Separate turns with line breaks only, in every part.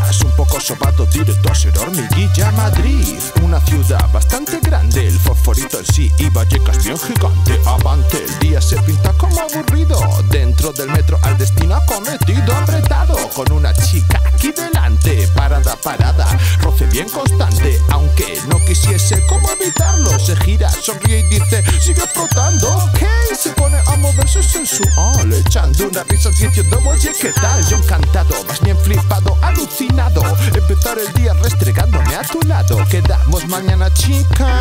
días, un poco sobado, directo a ser Hormiguilla, Madrid. Una ciudad bastante grande, el fosforito en sí y Vallecas bien gigante. Avante, el día se pinta como aburrido. Dentro del metro al destino acometido, apretado, con una chica aquí delante. Parada, roce bien constante, aunque no quisiese cómo evitarlo. Se gira, sonríe y dice, sigue frotando. Ok, se pone a moverse sensual, echando una risa diciendo, oye, ¿qué tal? Yo encantado, más bien flipado, alucinado. Empezar el día restregándome a tu lado. Quedamos mañana, chica,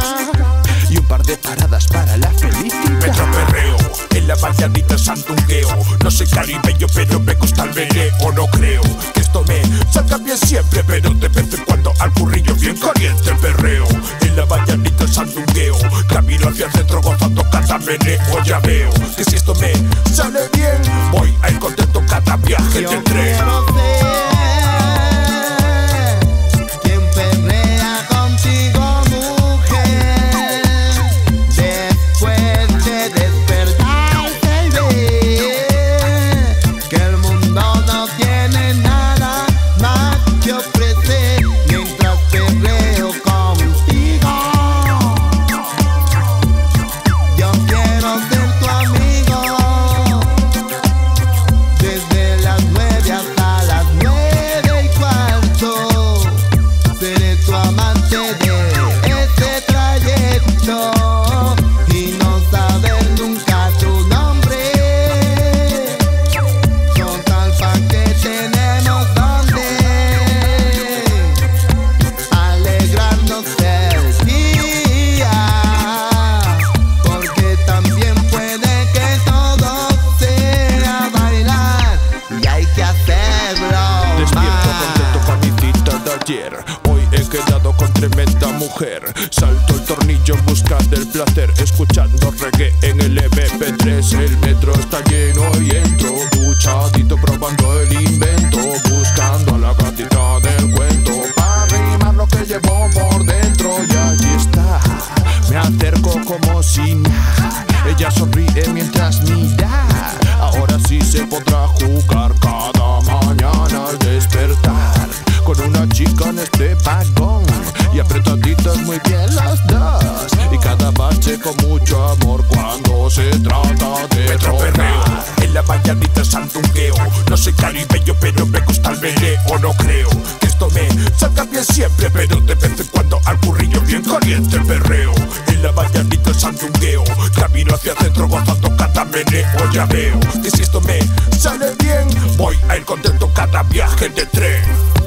y un par de paradas para la felicidad.
Metro perreo, en la mañanita sandungueo. No soy caribeño, pero me gusta el meneo. No creo que esto me salga bien siempre, pero de vez en cuando al currillo bien caliente. Perreo, en la mañanita sandungueo. Camino hacia el centro gozando cada meneo. Ya veo que si esto me sale bien, voy a ir contento cada viaje de tren.
Hoy he quedado con tremenda mujer. Salto el tornillo en busca del placer, escuchando reggae en el MP3. El metro está lleno y entro duchadito probando el invento, buscando la gatita del cuento para rimar lo que llevo por dentro. Y allí está, me acerco como si nada. Ella sonríe mientras mira. Ahora sí se podrá jugar cada mañana al despertar con una chica en este vagón, y apretaditos muy bien los dos, y cada bache con mucho amor cuando se trata de
Metro perreo, en la mañanita sandungueo. No soy caribeño, pero me gusta el meneo. No creo que esto me salga bien siempre, pero de vez en cuando al currillo bien caliente. Perreo, en la mañanita sandungueo. Camino hacia el centro gozando cada meneo. Ya veo que si esto me sale bien, voy a ir contento cada viaje de tren.